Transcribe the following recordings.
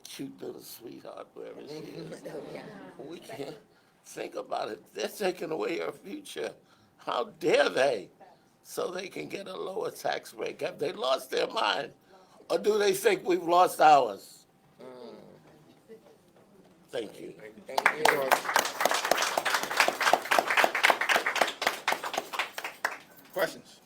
cute little sweetheart wherever she is. We can't think about it. They're taking away her future. How dare they? So they can get a lower tax rate. Have they lost their mind? Or do they think we've lost ours? Thank you. Thank you. Questions?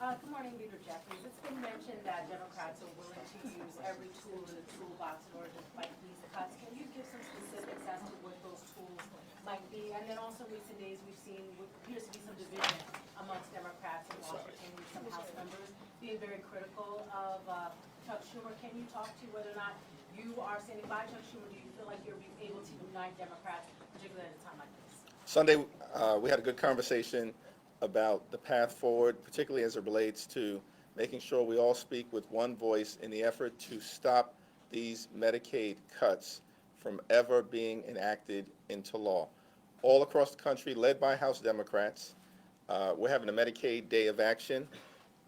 Good morning, Leader Jeffries. It's been mentioned that Democrats are willing to use every tool in the toolbox in order to fight these cuts. Can you give some specifics as to what those tools might be? And then also in recent days, we've seen what appears to be some division amongst Democrats in Washington, with some House members being very critical of Chuck Schumer. Can you talk to whether or not you are standing by Chuck Schumer? Do you feel like you're able to unite Democrats, particularly at a time like this? Sunday, we had a good conversation about the path forward, particularly as it relates to making sure we all speak with one voice in the effort to stop these Medicaid cuts from ever being enacted into law. All across the country, led by House Democrats, we're having a Medicaid Day of Action,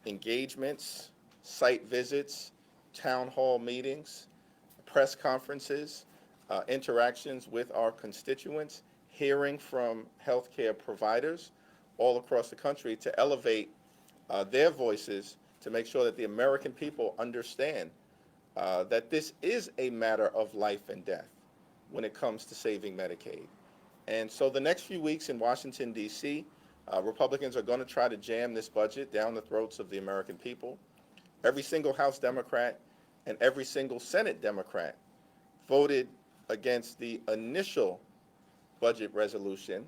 engagements, site visits, town hall meetings, press conferences, interactions with our constituents, hearing from healthcare providers all across the country to elevate their voices to make sure that the American people understand that this is a matter of life and death when it comes to saving Medicaid. And so the next few weeks in Washington, D.C., Republicans are going to try to jam this budget down the throats of the American people. Every single House Democrat and every single Senate Democrat voted against the initial budget resolution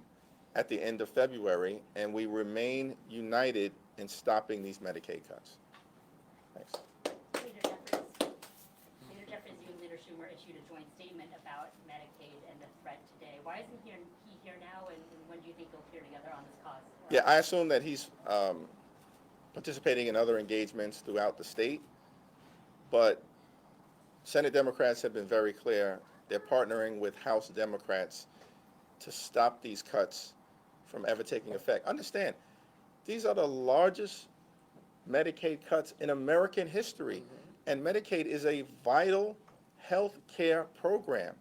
at the end of February, and we remain united in stopping these Medicaid cuts. Thanks. Leader Jeffries, you and Leader Schumer issued a joint statement about Medicaid and the threat today. Why isn't he here now, and when do you think they'll appear together on this cause? Yeah, I assume that he's participating in other engagements throughout the state, but Senate Democrats have been very clear. They're partnering with House Democrats to stop these cuts from ever taking effect. Understand, these are the largest Medicaid cuts in American history, and Medicaid is a vital health care program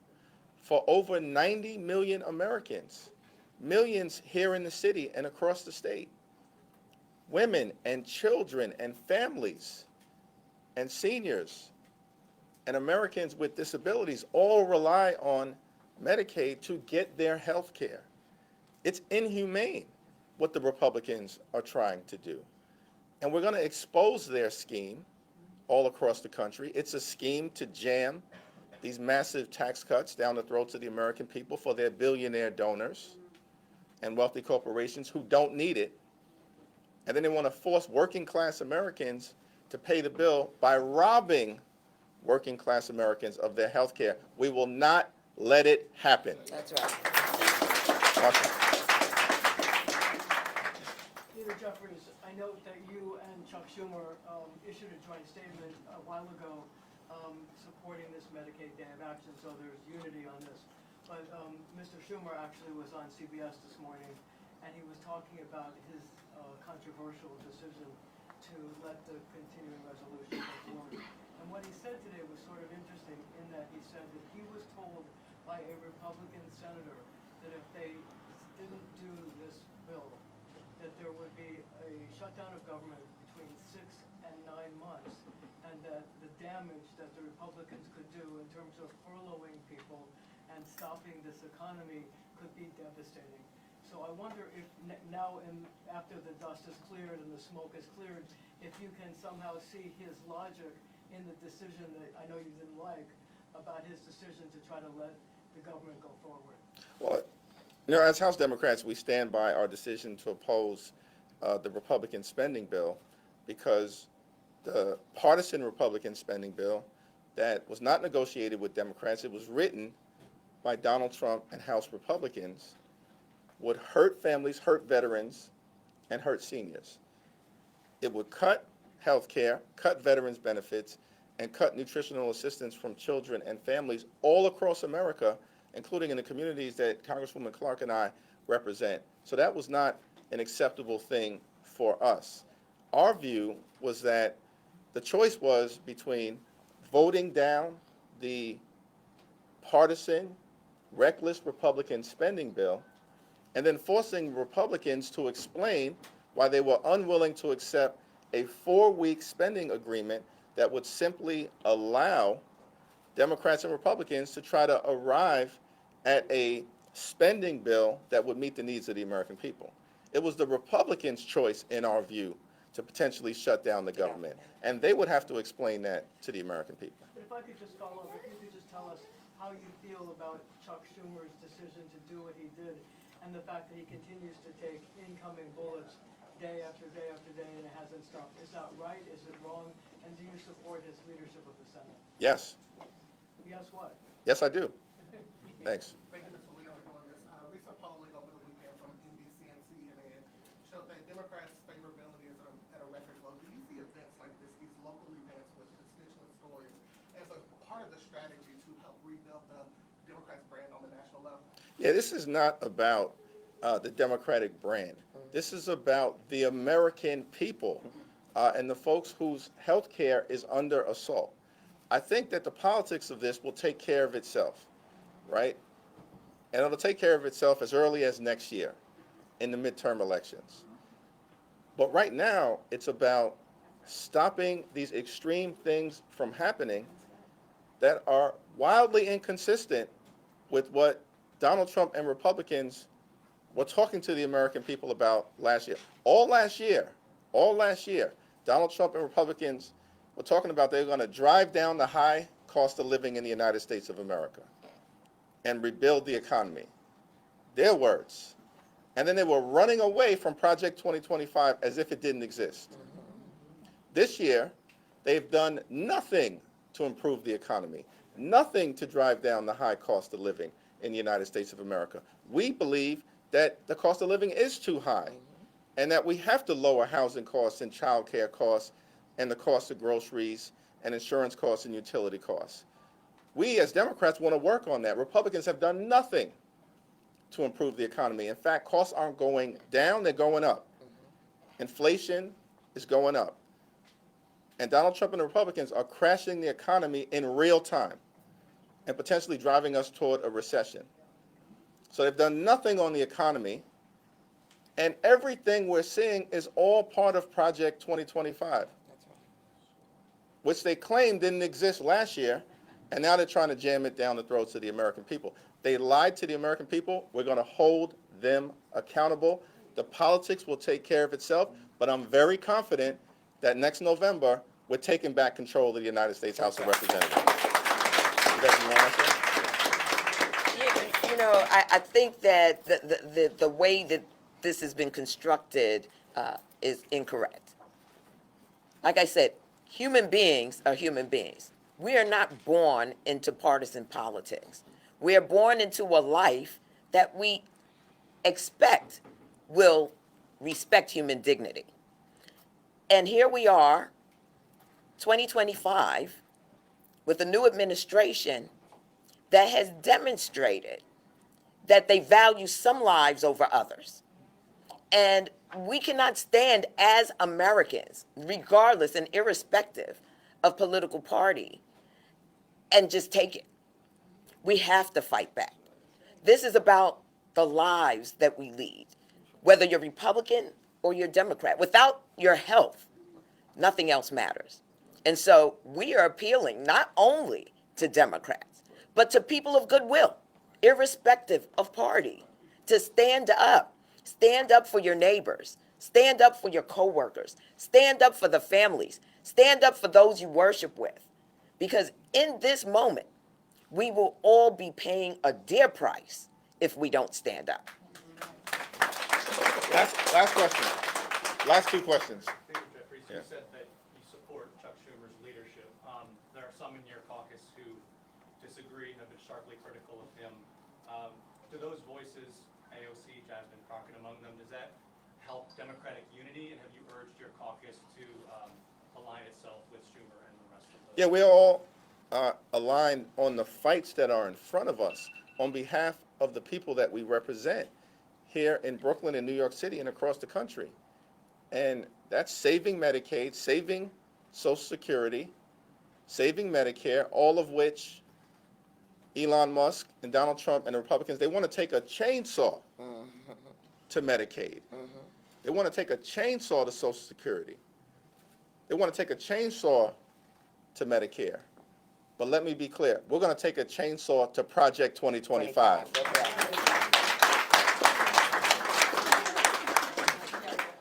for over 90 million Americans, millions here in the city and across the state. Women and children and families and seniors and Americans with disabilities all rely on Medicaid to get their health care. It's inhumane what the Republicans are trying to do. And we're going to expose their scheme all across the country. It's a scheme to jam these massive tax cuts down the throats of the American people for their billionaire donors and wealthy corporations who don't need it. And then they want to force working class Americans to pay the bill by robbing working class Americans of their health care. We will not let it happen. That's right. Marshall. Leader Jeffries, I note that you and Chuck Schumer issued a joint statement a while ago supporting this Medicaid Day of Action, so there's unity on this. But Mr. Schumer actually was on CBS this morning, and he was talking about his controversial decision to let the continuing resolution go forward. And what he said today was sort of interesting in that he said that he was told by a Republican senator that if they didn't do this bill, that there would be a shutdown of government between 6 and 9 months, and that the damage that the Republicans could do in terms of furloughing people and stopping this economy could be devastating. So I wonder if now, after the dust is cleared and the smoke is cleared, if you can somehow see his logic in the decision that I know you didn't like, about his decision to try to let the government go forward. Well, you know, as House Democrats, we stand by our decision to oppose the Republican spending bill, because the partisan Republican spending bill that was not negotiated with Democrats, it was written by Donald Trump and House Republicans, would hurt families, hurt veterans, and hurt seniors. It would cut health care, cut veterans benefits, and cut nutritional assistance from children and families all across America, including in the communities that Congresswoman Clark and I represent. So that was not an acceptable thing for us. Our view was that the choice was between voting down the partisan, reckless Republican spending bill, and then forcing Republicans to explain why they were unwilling to accept a 4-week spending agreement that would simply allow Democrats and Republicans to try to arrive at a spending bill that would meet the needs of the American people. It was the Republicans' choice, in our view, to potentially shut down the government, and they would have to explain that to the American people. But if I could just follow up, if you could just tell us how you feel about Chuck Schumer's decision to do what he did, and the fact that he continues to take incoming bullets day after day after day and it hasn't stopped. Is that right? Is it wrong? And do you support his leadership of the Senate? Yes. Yes, what? Yes, I do. Thanks. Thank you, Mr. Leader, for doing this. Recent polling over the weekend from NBC and CNN showed that Democrats' favorability is at a record low. Do you see events like this, these local events with constituent stories, as a part of the strategy to help rebuild the Democrats' brand on the national level? Yeah, this is not about the Democratic brand. This is about the American people and the folks whose health care is under assault. I think that the politics of this will take care of itself, right? And it'll take care of itself as early as next year in the midterm elections. But right now, it's about stopping these extreme things from happening that are wildly inconsistent with what Donald Trump and Republicans were talking to the American people about last year. All last year, Donald Trump and Republicans were talking about they were going to drive down the high cost of living in the United States of America and rebuild the economy. Their words. And then they were running away from Project 2025 as if it didn't exist. This year, they've done nothing to improve the economy, nothing to drive down the high cost of living in the United States of America. We believe that the cost of living is too high and that we have to lower housing costs and child care costs and the cost of groceries and insurance costs and utility costs. We as Democrats want to work on that. Republicans have done nothing to improve the economy. In fact, costs aren't going down, they're going up. Inflation is going up. And Donald Trump and the Republicans are crashing the economy in real time and potentially driving us toward a recession. So they've done nothing on the economy, and everything we're seeing is all part of Project 2025, which they claimed didn't exist last year, and now they're trying to jam it down the throats of the American people. They lied to the American people. We're going to hold them accountable. The politics will take care of itself, but I'm very confident that next November, we're taking back control of the United States House of Representatives. You know, I think that the way that this has been constructed is incorrect. Like I said, human beings are human beings. We are not born into partisan politics. We are born into a life that we expect will respect human dignity. And here we are, 2025, with a new administration that has demonstrated that they value some lives over others. And we cannot stand as Americans, regardless and irrespective of political party, and just take it. We have to fight back. This is about the lives that we lead, whether you're Republican or you're Democrat. Without your health, nothing else matters. And so we are appealing not only to Democrats, but to people of goodwill, irrespective of party, to stand up. Stand up for your neighbors. Stand up for your coworkers. Stand up for the families. Stand up for those you worship with. Because in this moment, we will all be paying a dear price if we don't stand up. Last question. Last two questions. David Jeffries, you Yeah. said that you support Chuck Schumer's leadership. There are some in your caucus who disagree and have been sharply critical of him. Do those voices, AOC, Jasmine Crockett among them, does that help Democratic unity? And have you urged your caucus to align itself with Schumer and the rest of the... Yeah, we're all aligned on the fights that are in front of us on behalf of the people that we represent here in Brooklyn and New York City and across the country. And that's saving Medicaid, saving Social Security, saving Medicare, all of which Elon Musk and Donald Trump and the Republicans, they want to take a chainsaw to Medicaid. They want to take a chainsaw to Social Security. They want to take a chainsaw to Medicare. But let me be clear, we're going to take a chainsaw to Project 2025. That's right.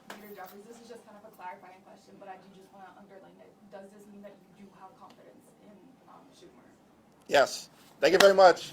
Peter Jeffries, this is just kind of a clarifying question, but I do just want to underline that, does this mean that you do have confidence in Schumer? Yes. Thank you very much.